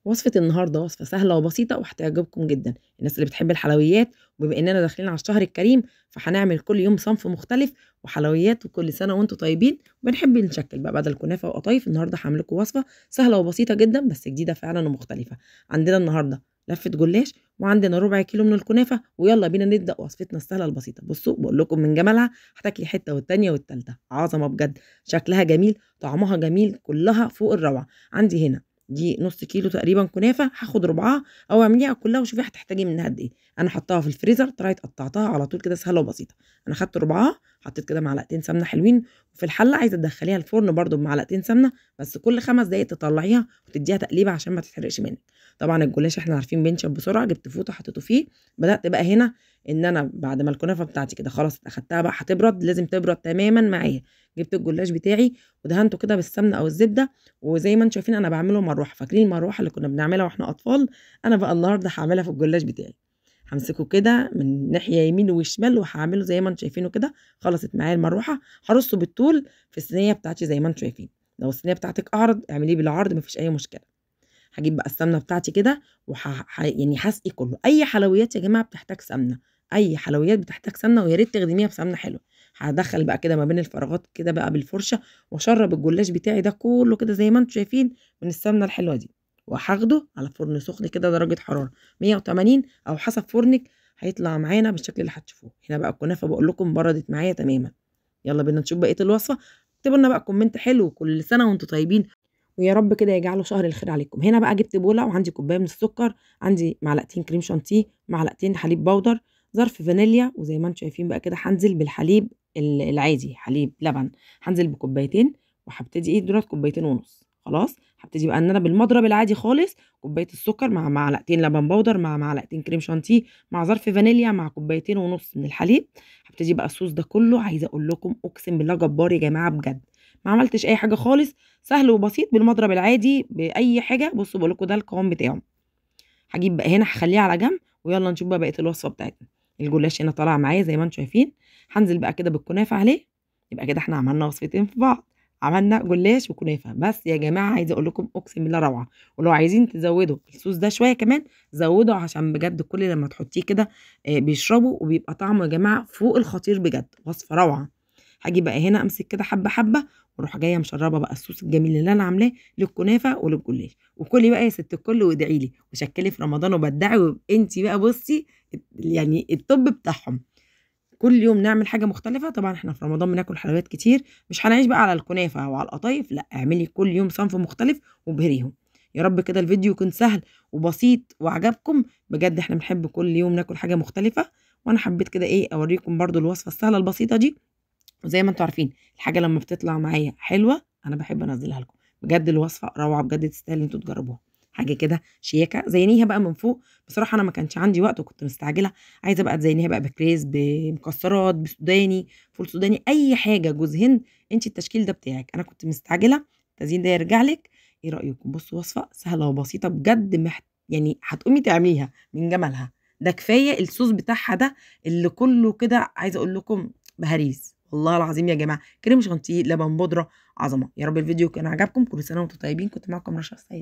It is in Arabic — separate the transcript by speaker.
Speaker 1: وصفة النهارده وصفة سهلة وبسيطة وهتعجبكم جدا الناس اللي بتحب الحلويات. وبما اننا داخلين على الشهر الكريم فهنعمل كل يوم صنف مختلف وحلويات، وكل سنة وانتم طيبين. وبنحب نشكل بقى بدل كنافة وقطايف، النهارده هعمل لكم وصفة سهلة وبسيطة جدا بس جديدة فعلا ومختلفة. عندنا النهارده لفة جلاش، وعندنا ربع كيلو من الكنافة، ويلا بينا نبدأ وصفتنا السهلة البسيطة. بصوا بقول لكم من جمالها هتاكلي حتة والتانية والتالتة عظمة بجد. شكلها جميل، طعمها جميل، كلها فوق الروعة. عندي هنا دي نص كيلو تقريبا كنافه، هاخد ربعها او اعمليها كلها وشوفي هتحتاجي منها قد ايه. انا حطاها في الفريزر، طلعت قطعتها على طول كده سهله وبسيطه. انا خدت ربعها، حطيت كده معلقتين سمنه حلوين، وفي الحله عايزه تدخليها الفرن برده بمعلقتين سمنه، بس كل 5 دقائق تطلعيها وتديها تقليبه عشان ما تتحرقش منك. طبعا الجلاش احنا عارفين بينشف بسرعه، جبت فوطه حطيته فيه. بدات بقى هنا ان انا بعد ما الكنافه بتاعتي كده خلاص اخدتها بقى هتبرد، لازم تبرد تماما معايا. جبت الجلاش بتاعي ودهنته كده بالسمنه او الزبده، وزي ما انتم شايفين انا بعمله مروحه، فاكرين المروحه اللي كنا بنعملها واحنا اطفال؟ انا بقى النهارده هعملها في الجلاش بتاعي. همسكه كده من ناحيه يمين وشمال وهعمله زي ما انتم شايفينه كده. خلصت معايا المروحه، هرصه بالطول في الصينيه بتاعتي زي ما انتم شايفين. لو الصينيه بتاعتك اعرض اعمليه بالعرض، مفيش اي مشكله. هجيب بقى السمنه بتاعتي كده يعني هسقي كله. اي حلويات يا جماعه بتحتاج سمنه، اي حلويات بتحتاج سمنه، ويا ريت تخدميها بسمنه حلوه. هدخل بقى كده ما بين الفراغات كده بقى بالفرشه، واشرب الجلاش بتاعي ده كله كده زي ما انتم شايفين من السمنه الحلوه دي. وهاخده على فرن سخن كده درجه حراره 180 او حسب فرنك، هيطلع معانا بالشكل اللي هتشوفوه. هنا بقى الكنافه بقول لكم بردت معايا تماما. يلا بينا نشوف بقيه الوصفه. اكتبوا لنا بقى كومنت حلو، كل سنه وانتم طيبين، ويا رب كده يجعله شهر الخير عليكم. هنا بقى جبت بوله وعندي كوبايه من السكر، عندي معلقتين كريم شانتيه، معلقتين حليب بودر، ظرف فانيليا، وزي ما انتم شايفين بقى كده هنزل بالحليب العادي، حليب لبن. هنزل بكوبايتين، وهبتدي دولت كوبايتين ونص. خلاص هبتدي بقى ان انا بالمضرب العادي خالص، كوبايه السكر مع معلقتين لبن بودر مع معلقتين كريم شانتيه مع ظرف فانيليا مع كوبايتين ونص من الحليب. هبتدي بقى الصوص ده كله، عايزه اقول لكم اقسم بالله جبار يا جماعه بجد. ما عملتش اي حاجه خالص، سهل وبسيط بالمضرب العادي باي حاجه. بصوا بقول لكم ده القوام بتاعه. هجيب بقى هنا هخليه على جنب، ويلا نشوف بقى بقيه الوصفه بتاعتنا. الجلاش هنا طالع معايا زي ما انتم شايفين. هنزل بقى كده بالكنافه عليه. يبقى كده احنا عملنا وصفتين في بعض، عملنا جلاش وكنافه. بس يا جماعه عايزه اقول لكم اقسم بالله روعه. ولو عايزين تزودوا الصوص ده شويه كمان زودوا، عشان بجد كل لما تحطيه كده بيشربوا، وبيبقى طعمه يا جماعه فوق الخطير بجد، وصفه روعه. هاجي بقى هنا امسك كده حبه حبه، واروح جايه مشربه بقى الصوص الجميل اللي انا عاملاه للكنافه وللجلاش. وكلي بقى يا ست الكل وادعي لي وشكلي في رمضان وبدعي، وابقي انت بقى بصي يعني الطب بتاعهم. كل يوم نعمل حاجه مختلفه. طبعا احنا في رمضان بناكل حلويات كتير، مش هنعيش بقى على الكنافه او على القطايف، لا اعملي كل يوم صنف مختلف وابهريهم. يا رب كده الفيديو يكون سهل وبسيط وعجبكم. بجد احنا بنحب كل يوم ناكل حاجه مختلفه، وانا حبيت كده اوريكم برضو الوصفه السهله البسيطه دي. وزي ما انتم عارفين الحاجه لما بتطلع معايا حلوه انا بحب انزلها لكم. بجد الوصفه روعه بجد، تستاهل انتوا تجربوها. حاجه كده شياكه، زينيها بقى من فوق. بصراحه انا ما كانش عندي وقت وكنت مستعجله، عايزه بقى تزينيها بقى بكريز، بمكسرات، بسوداني، فول سوداني، اي حاجه، جوز هند. انت التشكيل ده بتاعك، انا كنت مستعجله. التزيين ده يرجع لك. ايه رايكم؟ بصوا وصفه سهله وبسيطه بجد، يعني هتقومي تعمليها من جمالها. ده كفايه الصوص بتاعها ده اللي كله كده، عايزه اقول لكم بهاريز والله العظيم يا جماعه. كريم شانتيه، لبن بودره، عظمه. يا رب الفيديو كان عجبكم. كل سنه وانتم طيبين. كنت معكم رشا السيد.